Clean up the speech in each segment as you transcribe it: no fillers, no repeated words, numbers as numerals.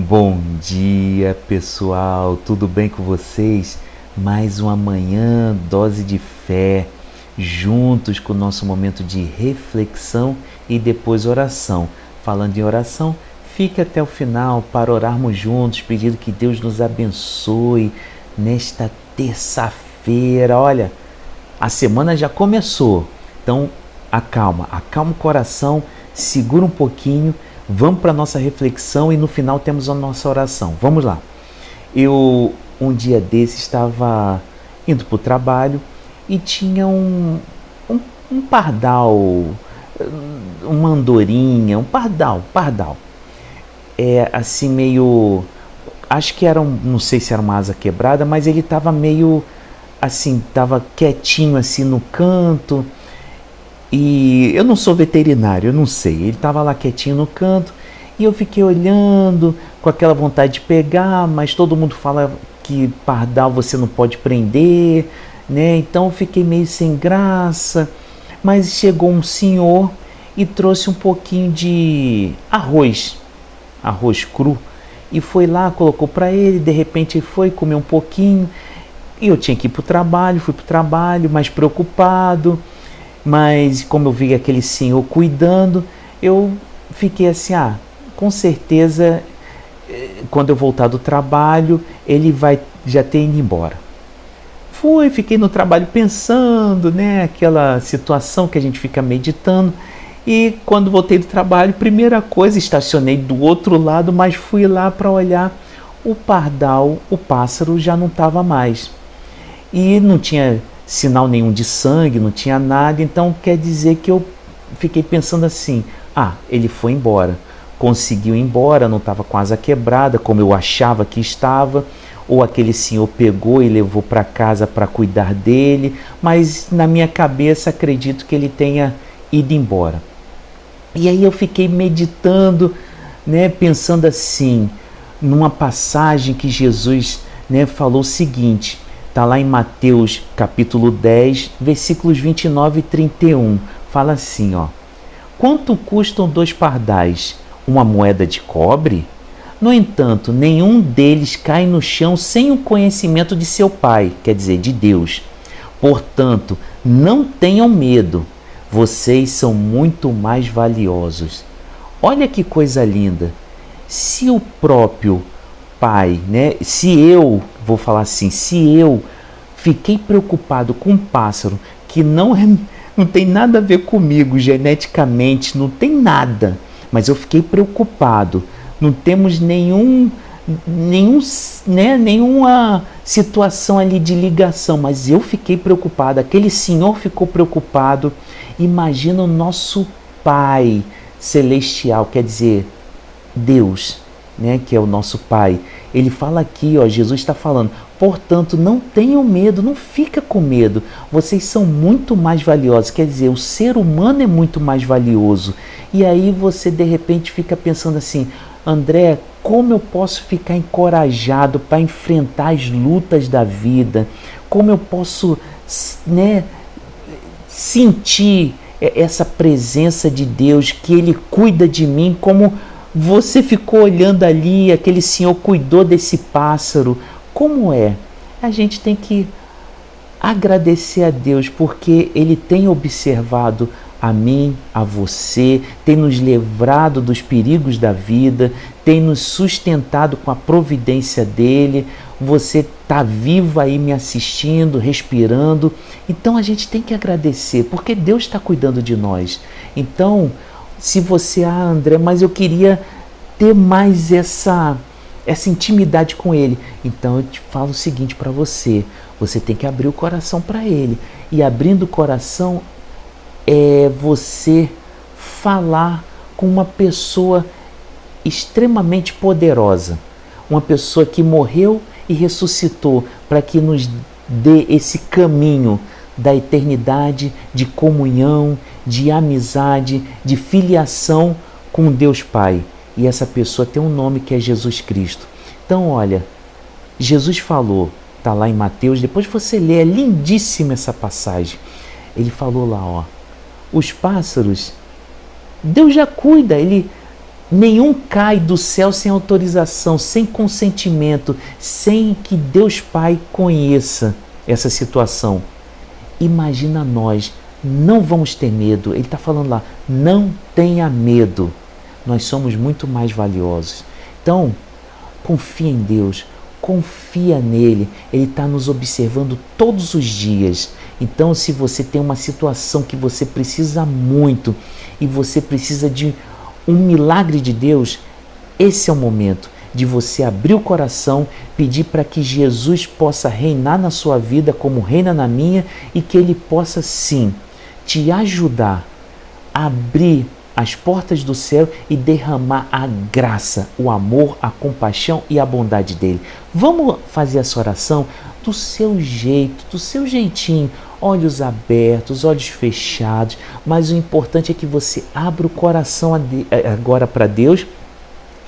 Bom dia, pessoal, tudo bem com vocês? Mais uma manhã, dose de fé, juntos com o nosso momento de reflexão e depois oração. Falando em oração, fique até o final para orarmos juntos, pedindo que Deus nos abençoe nesta terça-feira. Olha, a semana já começou, então acalma o coração, segura um pouquinho. Vamos para a nossa reflexão e no final temos a nossa oração. Vamos lá. Eu, um dia desse, estava indo para o trabalho e tinha um pardal, uma andorinha, um pardal. É assim meio... Acho que era não sei se era uma asa quebrada, mas ele estava meio assim, estava quietinho assim no canto. E eu não sou veterinário, eu não sei. Ele estava lá quietinho no canto e eu fiquei olhando com aquela vontade de pegar, mas todo mundo fala que pardal você não pode prender, né? Então eu fiquei meio sem graça. Mas chegou um senhor e trouxe um pouquinho de arroz cru, e foi lá, colocou para ele. De repente ele foi comer um pouquinho e eu tinha que ir para o trabalho. Fui para o trabalho, mais preocupado. Mas como eu vi aquele senhor cuidando, eu fiquei assim, com certeza, quando eu voltar do trabalho, ele vai já ter ido embora. Fiquei no trabalho pensando, né, aquela situação que a gente fica meditando. E quando voltei do trabalho, primeira coisa, estacionei do outro lado, mas fui lá para olhar o pardal, o pássaro já não estava mais. E não tinha sinal nenhum de sangue, não tinha nada. Então quer dizer que eu fiquei pensando assim, ele foi embora, conseguiu ir embora, não estava com a asa quebrada como eu achava que estava, ou aquele senhor pegou e levou para casa para cuidar dele, mas na minha cabeça acredito que ele tenha ido embora. E aí eu fiquei meditando, né, pensando assim, numa passagem que Jesus, né, falou o seguinte. Está lá em Mateus capítulo 10, versículos 29 e 31. Fala assim, quanto custam 2 pardais? Uma moeda de cobre? No entanto, nenhum deles cai no chão sem o conhecimento de seu Pai, quer dizer, de Deus. Portanto, não tenham medo, vocês são muito mais valiosos. Olha que coisa linda. Se o próprio Pai, né? Se eu fiquei preocupado com um pássaro que não tem nada a ver comigo geneticamente, não tem nada, mas eu fiquei preocupado, não temos nenhuma situação ali de ligação, mas eu fiquei preocupado, aquele senhor ficou preocupado. Imagina o nosso Pai celestial, quer dizer, Deus, né, que é o nosso Pai. Ele fala aqui, Jesus está falando, portanto, não tenham medo, não fica com medo, vocês são muito mais valiosos, quer dizer, o ser humano é muito mais valioso. E aí você de repente fica pensando assim, André, como eu posso ficar encorajado para enfrentar as lutas da vida? Como eu posso, né, sentir essa presença de Deus, que Ele cuida de mim, como você ficou olhando ali, aquele senhor cuidou desse pássaro. Como é? A gente tem que agradecer a Deus, porque Ele tem observado a mim, a você, tem nos livrado dos perigos da vida, tem nos sustentado com a providência dEle. Você está vivo aí me assistindo, respirando. Então a gente tem que agradecer, porque Deus está cuidando de nós. Então, se você, André, mas eu queria ter mais essa intimidade com Ele. Então eu te falo o seguinte para você, você tem que abrir o coração para Ele. E abrindo o coração é você falar com uma pessoa extremamente poderosa, uma pessoa que morreu e ressuscitou para que nos dê esse caminho da eternidade, de comunhão, de amizade, de filiação com Deus Pai. E essa pessoa tem um nome que é Jesus Cristo. Então, olha, Jesus falou, está lá em Mateus, depois você lê, é lindíssima essa passagem. Ele falou lá, os pássaros, Deus já cuida, Ele Nenhum cai do céu sem autorização, sem consentimento, sem que Deus Pai conheça essa situação. Imagina nós, não vamos ter medo. Ele está falando lá, não tenha medo. Nós somos muito mais valiosos. Então, confia em Deus, confia nele. Ele está nos observando todos os dias. Então, se você tem uma situação que você precisa muito e você precisa de um milagre de Deus, esse é o momento de você abrir o coração, pedir para que Jesus possa reinar na sua vida como reina na minha e que ele possa sim te ajudar a abrir as portas do céu e derramar a graça, o amor, a compaixão e a bondade dele. Vamos fazer essa oração do seu jeito, do seu jeitinho, olhos abertos, olhos fechados, mas o importante é que você abra o coração agora para Deus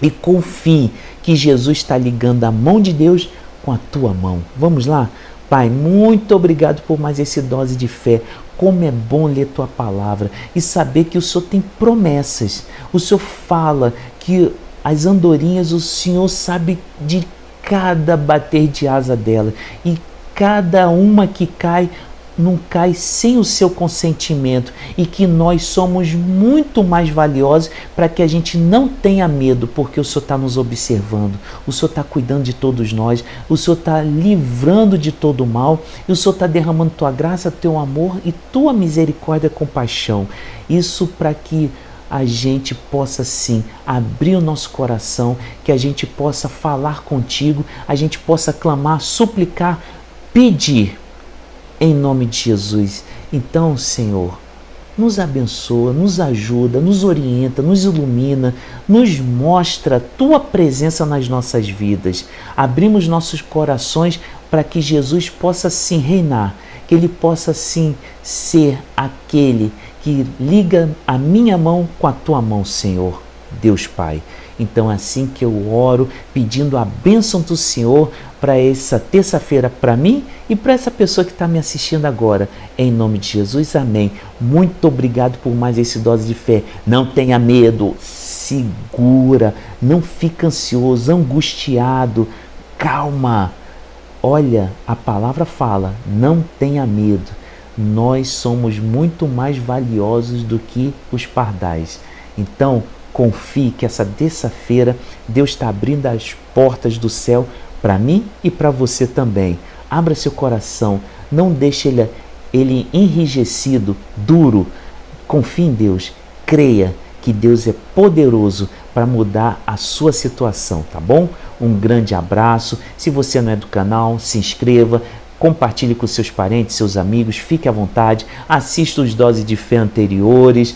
e confie que Jesus está ligando a mão de Deus com a tua mão. Vamos lá? Pai, muito obrigado por mais esse dose de fé. Como é bom ler tua palavra e saber que o Senhor tem promessas. O Senhor fala que as andorinhas, o Senhor sabe de cada bater de asa dela. E cada uma que cai, não cai sem o seu consentimento. E que nós somos muito mais valiosos para que a gente não tenha medo, porque o Senhor está nos observando. O Senhor está cuidando de todos nós. O Senhor está livrando de todo o mal. E o Senhor está derramando tua graça, teu amor e tua misericórdia e compaixão. Isso para que a gente possa sim abrir o nosso coração, que a gente possa falar contigo, a gente possa clamar, suplicar, pedir em nome de Jesus. Então, Senhor, nos abençoa, nos ajuda, nos orienta, nos ilumina, nos mostra a tua presença nas nossas vidas. Abrimos nossos corações para que Jesus possa sim reinar, que ele possa sim ser aquele que liga a minha mão com a tua mão, Senhor, Deus Pai. Então é assim que eu oro, pedindo a bênção do Senhor para essa terça-feira, para mim e para essa pessoa que está me assistindo agora. Em nome de Jesus, amém. Muito obrigado por mais esse dose de fé. Não tenha medo, segura, não fica ansioso, angustiado, calma. Olha, a palavra fala, não tenha medo. Nós somos muito mais valiosos do que os pardais. Então, confie que essa terça-feira Deus está abrindo as portas do céu para mim e para você também. Abra seu coração, não deixe ele enrijecido, duro. Confie em Deus, creia que Deus é poderoso para mudar a sua situação, tá bom? Um grande abraço. Se você não é do canal, se inscreva, compartilhe com seus parentes, seus amigos, fique à vontade, assista os doses de fé anteriores.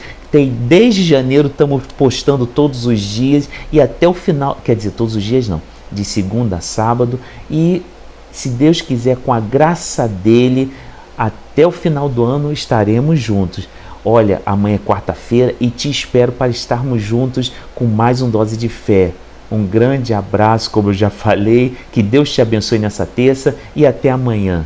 Desde janeiro estamos postando todos os dias e até o final, quer dizer, todos os dias não, de segunda a sábado, e se Deus quiser, com a graça dele, até o final do ano estaremos juntos. Olha, amanhã é quarta-feira e te espero para estarmos juntos com mais um Dose de Fé. Um grande abraço, como eu já falei, que Deus te abençoe nessa terça e até amanhã.